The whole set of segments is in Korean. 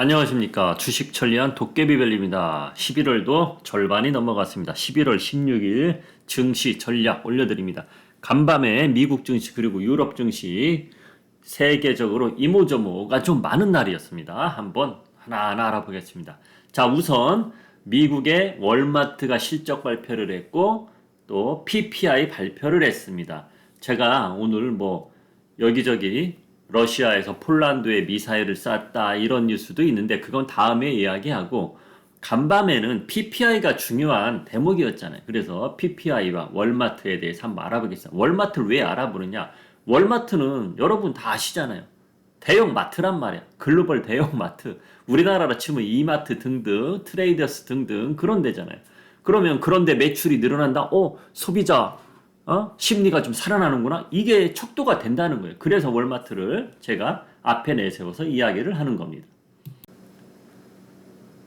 안녕하십니까. 주식 천리안 도깨비별입니다. 11월도 절반이 넘어갔습니다. 11월 16일 증시 전략 올려드립니다. 간밤에 미국 증시 그리고 유럽 증시 세계적으로 이모저모가 좀 많은 날이었습니다. 한번 하나하나 알아보겠습니다. 자, 우선 미국의 월마트가 실적 발표를 했고 또 PPI 발표를 했습니다. 제가 오늘 여기저기 러시아에서 폴란드에 미사일을 쐈다 이런 뉴스도 있는데 그건 다음에 이야기하고, 간밤에는 PPI가 중요한 대목이었잖아요. 그래서 PPI와 월마트에 대해서 한번 알아보겠습니다. 월마트를 왜 알아보느냐? 월마트는 여러분 다 아시잖아요. 대형 마트란 말이야. 글로벌 대형 마트. 우리나라로 치면 이마트 등등, 트레이더스 등등 그런 데잖아요. 그러면 그런데 매출이 늘어난다? 소비자 심리가 좀 살아나는구나. 이게 척도가 된다는 거예요. 그래서 월마트를 제가 앞에 내세워서 이야기를 하는 겁니다.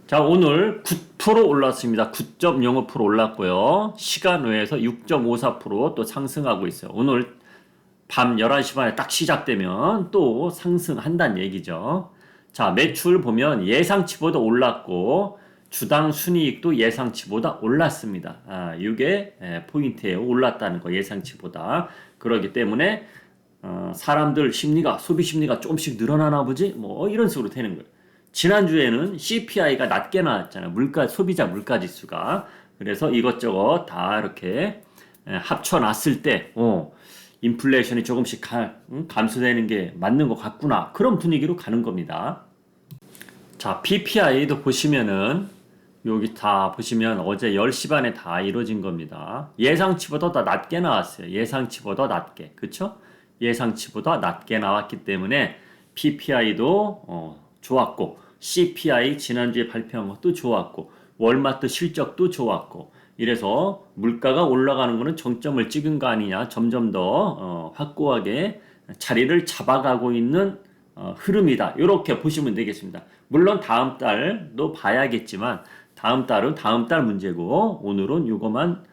자, 오늘 9% 올랐습니다. 9.05% 올랐고요. 시간 외에서 6.54% 또 상승하고 있어요. 오늘 밤 11시 반에 딱 시작되면 또 상승한다는 얘기죠. 자, 매출 보면 예상치보다 올랐고 주당 순이익도 예상치보다 올랐습니다. 이게 포인트예요. 올랐다는 거, 예상치보다. 그렇기 때문에 사람들 심리가, 소비 심리가 조금씩 늘어나나 보지? 이런 식으로 되는 거예요. 지난주에는 CPI가 낮게 나왔잖아요. 소비자 물가지수가. 그래서 이것저것 다 이렇게 합쳐놨을 때 인플레이션이 조금씩 감소되는 게 맞는 것 같구나. 그런 분위기로 가는 겁니다. 자, PPI도 보시면은 여기 다 보시면 어제 10시 반에 다 이루어진 겁니다. 예상치보다 더 낮게 나왔어요. 예상치보다 낮게. 그쵸? 예상치보다 낮게 나왔기 때문에 PPI도 좋았고, CPI 지난주에 발표한 것도 좋았고, 월마트 실적도 좋았고, 이래서 물가가 올라가는 거는 정점을 찍은 거 아니냐, 점점 더 확고하게 자리를 잡아가고 있는 흐름이다. 이렇게 보시면 되겠습니다. 물론 다음 달도 봐야겠지만 다음 달은 다음 달 문제고, 오늘은 이거만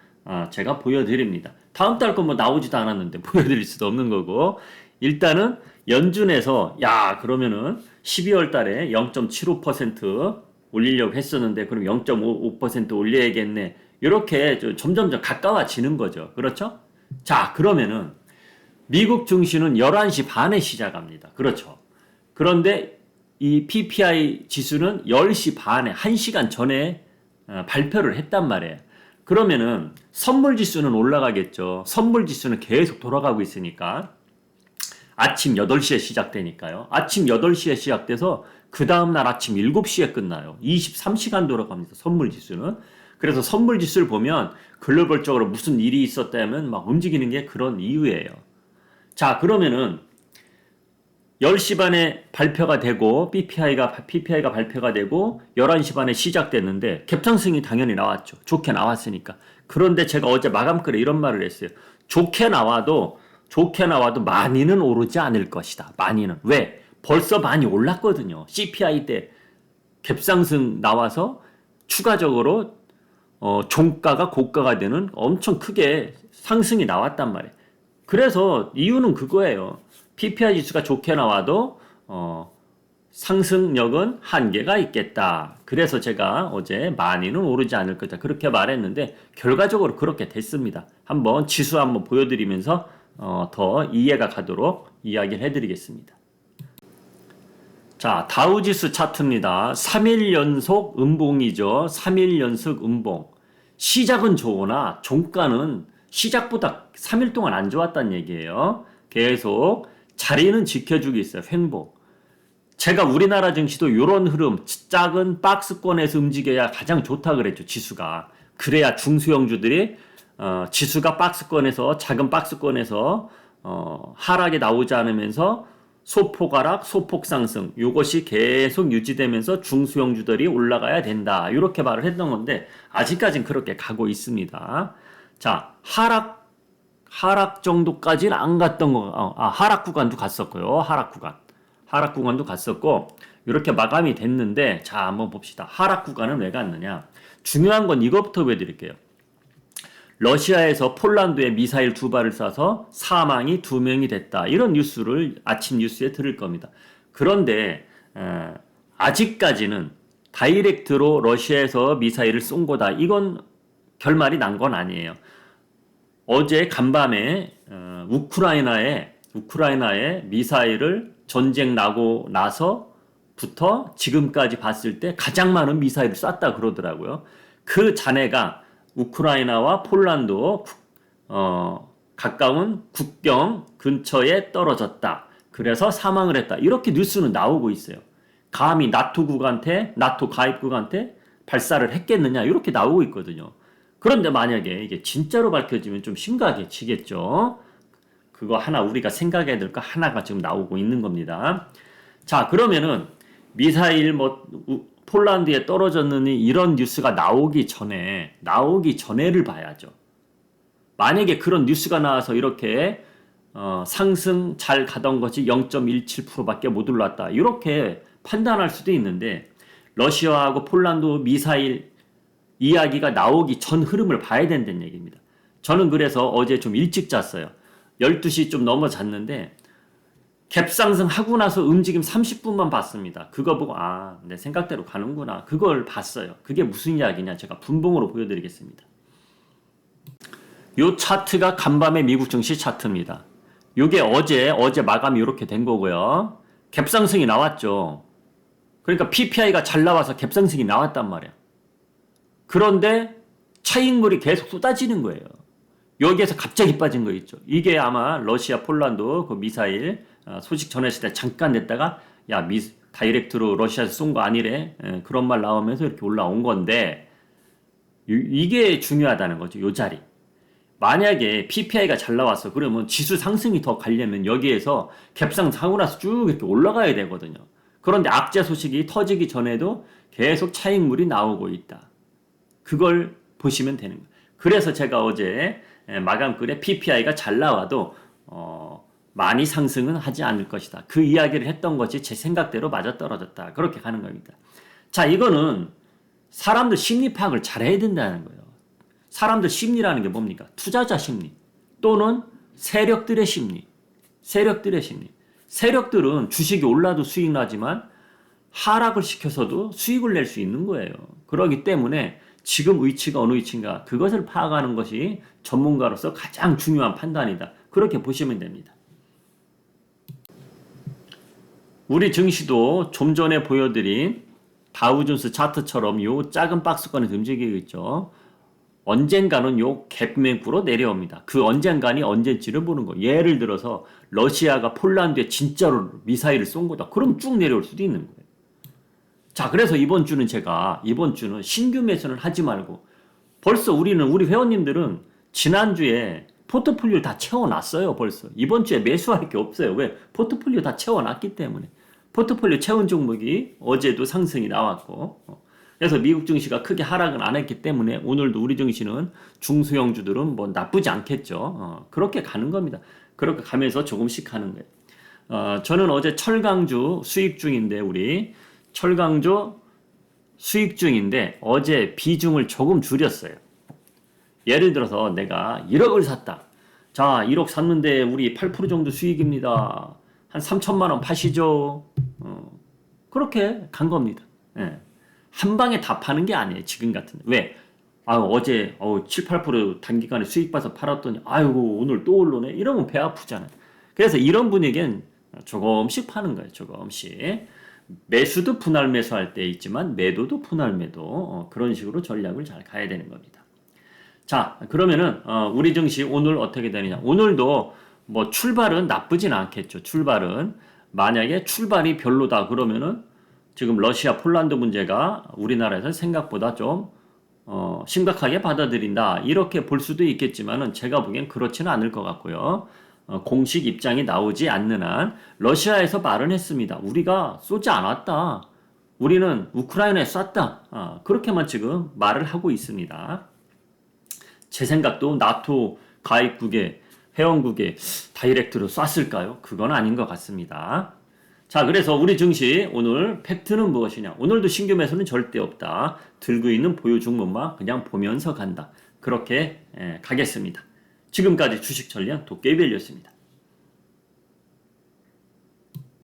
제가 보여드립니다. 다음 달 거 나오지도 않았는데 보여드릴 수도 없는 거고, 일단은 연준에서 그러면은 12월 달에 0.75% 올리려고 했었는데 그럼 0.55% 올려야겠네. 이렇게 점점점 가까워지는 거죠. 그렇죠? 자, 그러면은 미국 증시는 11시 반에 시작합니다. 그렇죠? 그런데 이 PPI 지수는 10시 반에 1시간 전에 발표를 했단 말이에요. 그러면은 선물 지수는 올라가겠죠. 선물 지수는 계속 돌아가고 있으니까. 아침 8시에 시작되니까요. 아침 8시에 시작돼서 그 다음날 아침 7시에 끝나요. 23시간 돌아갑니다. 선물 지수는. 그래서 선물 지수를 보면 글로벌적으로 무슨 일이 있었다면 막 움직이는 게 그런 이유예요. 자, 그러면은 10시 반에 발표가 되고 PPI가 발표가 되고 11시 반에 시작됐는데 갭상승이 당연히 나왔죠. 좋게 나왔으니까. 그런데 제가 어제 마감글에 이런 말을 했어요. 좋게 나와도 많이는 오르지 않을 것이다. 많이는. 왜? 벌써 많이 올랐거든요. CPI 때 갭상승 나와서 추가적으로 종가가 고가가 되는 엄청 크게 상승이 나왔단 말이에요. 그래서 이유는 그거예요. PPI 지수가 좋게 나와도 상승력은 한계가 있겠다. 그래서 제가 어제 많이는 오르지 않을 거다. 그렇게 말했는데 결과적으로 그렇게 됐습니다. 한번 지수 한번 보여드리면서 더 이해가 가도록 이야기를 해드리겠습니다. 자, 다우지수 차트입니다. 3일 연속 음봉이죠. 3일 연속 음봉. 시작은 좋으나 종가는 시작보다 3일 동안 안 좋았다는 얘기예요. 계속 자리는 지켜주고 있어요. 횡보. 제가 우리나라 증시도 이런 흐름, 작은 박스권에서 움직여야 가장 좋다 그랬죠. 지수가. 그래야 중소형주들이 지수가 박스권에서, 작은 박스권에서 하락이 나오지 않으면서 소폭 하락, 소폭 상승, 이것이 계속 유지되면서 중소형주들이 올라가야 된다. 이렇게 말을 했던 건데 아직까지는 그렇게 가고 있습니다. 자, 하락 정도까지는 안 갔던 거. 하락 구간도 갔었고요. 하락 구간도 갔었고 이렇게 마감이 됐는데, 자, 한번 봅시다. 하락 구간은 왜 갔느냐? 중요한 건 이것부터 보여드릴게요. 러시아에서 폴란드에 미사일 2발을 쏴서 사망이 2명이 됐다. 이런 뉴스를 아침 뉴스에 들을 겁니다. 그런데 아직까지는 다이렉트로 러시아에서 미사일을 쏜 거다. 이건 결말이 난 건 아니에요. 어제 간밤에 우크라이나에 미사일을 전쟁 나고 나서부터 지금까지 봤을 때 가장 많은 미사일을 쐈다 그러더라고요. 그 잔해가 우크라이나와 폴란드 가까운 국경 근처에 떨어졌다. 그래서 사망을 했다. 이렇게 뉴스는 나오고 있어요. 감히 나토 가입국한테 발사를 했겠느냐 이렇게 나오고 있거든요. 그런데 만약에 이게 진짜로 밝혀지면 좀 심각해지겠죠. 그거 하나 우리가 생각해야 될 거 하나가 지금 나오고 있는 겁니다. 자, 그러면은 미사일 폴란드에 떨어졌느니 이런 뉴스가 나오기 전에를 봐야죠. 만약에 그런 뉴스가 나와서 이렇게 상승 잘 가던 것이 0.17%밖에 못 올랐다. 이렇게 판단할 수도 있는데 러시아하고 폴란드 미사일 이야기가 나오기 전 흐름을 봐야 된다는 얘기입니다. 저는 그래서 어제 좀 일찍 잤어요. 12시 좀 넘어 잤는데 갭상승 하고 나서 움직임 30분만 봤습니다. 그거 보고 내 생각대로 가는구나. 그걸 봤어요. 그게 무슨 이야기냐 제가 분봉으로 보여드리겠습니다. 요 차트가 간밤의 미국 증시 차트입니다. 요게 어제 마감이 이렇게 된 거고요. 갭상승이 나왔죠. 그러니까 PPI가 잘 나와서 갭상승이 나왔단 말이야. 그런데 차익물이 계속 쏟아지는 거예요. 여기에서 갑자기 빠진 거 있죠. 이게 아마 러시아 폴란드 그 미사일 소식 전했을 때 잠깐 냈다가 다이렉트로 러시아에서 쏜 거 아니래. 그런 말 나오면서 이렇게 올라온 건데 이게 중요하다는 거죠. 요 자리. 만약에 PPI가 잘 나왔어. 그러면 지수 상승이 더 가려면 여기에서 갭상승하고 나서 쭉 이렇게 올라가야 되거든요. 그런데 악재 소식이 터지기 전에도 계속 차익물이 나오고 있다. 그걸 보시면 되는 거예요. 그래서 제가 어제 마감글에 PPI가 잘 나와도 많이 상승은 하지 않을 것이다. 그 이야기를 했던 것이 제 생각대로 맞아떨어졌다. 그렇게 가는 겁니다. 자, 이거는 사람들 심리 파악을 잘 해야 된다는 거예요. 사람들 심리라는 게 뭡니까? 투자자 심리 또는 세력들의 심리. 세력들은 주식이 올라도 수익 나지만 하락을 시켜서도 수익을 낼 수 있는 거예요. 그렇기 때문에 지금 위치가 어느 위치인가 그것을 파악하는 것이 전문가로서 가장 중요한 판단이다. 그렇게 보시면 됩니다. 우리 증시도 좀 전에 보여드린 다우존스 차트처럼 요 작은 박스권에서 움직이고 있죠. 언젠가는 요 갭매구로 내려옵니다. 그 언젠가니 언젠지를 보는 거. 예를 들어서 러시아가 폴란드에 진짜로 미사일을 쏜 거다. 그럼 쭉 내려올 수도 있는 거예요. 자, 그래서 이번 주는 신규 매수는 하지 말고 벌써 우리 회원님들은 지난주에 포트폴리오를 다 채워놨어요. 벌써 이번 주에 매수할 게 없어요. 왜? 포트폴리오 다 채워놨기 때문에. 포트폴리오 채운 종목이 어제도 상승이 나왔고 그래서 미국 증시가 크게 하락은 안 했기 때문에 오늘도 우리 증시는 중소형주들은 뭐 나쁘지 않겠죠. 그렇게 가는 겁니다. 그렇게 가면서 조금씩 하는 거예요. 저는 어제 철강주 수익 중인데 철강주 수익 중인데 어제 비중을 조금 줄였어요. 예를 들어서 내가 1억을 샀다. 자, 1억 샀는데 우리 8% 정도 수익입니다. 한 3천만 원 파시죠. 그렇게 간 겁니다. 예. 한 방에 다 파는 게 아니에요. 지금 같은. 왜? 어제 7, 8% 단기간에 수익 봐서 팔았더니 아이고 오늘 또 오르네. 이러면 배 아프잖아요. 그래서 이런 분에겐 조금씩 파는 거예요. 조금씩. 매수도 분할 매수할 때 있지만 매도도 분할 매도. 그런 식으로 전략을 잘 가야 되는 겁니다. 자, 그러면은 우리 증시 오늘 어떻게 되느냐. 오늘도 뭐 출발은 나쁘진 않겠죠. 출발은. 만약에 출발이 별로다 그러면은 지금 러시아 폴란드 문제가 우리나라에서 생각보다 좀 심각하게 받아들인다 이렇게 볼 수도 있겠지만은 제가 보기엔 그렇지는 않을 것 같고요. 공식 입장이 나오지 않는 한 러시아에서 말은 했습니다. 우리가 쏘지 않았다. 우리는 우크라이나에 쐈다. 그렇게만 지금 말을 하고 있습니다. 제 생각도 나토 가입국에 회원국에 다이렉트로 쐈을까요? 그건 아닌 것 같습니다. 자, 그래서 우리 증시 오늘 팩트는 무엇이냐? 오늘도 신규 매수는 절대 없다. 들고 있는 보유 종목만 그냥 보면서 간다. 그렇게 가겠습니다. 지금까지 주식 전략 도깨비엘이었습니다.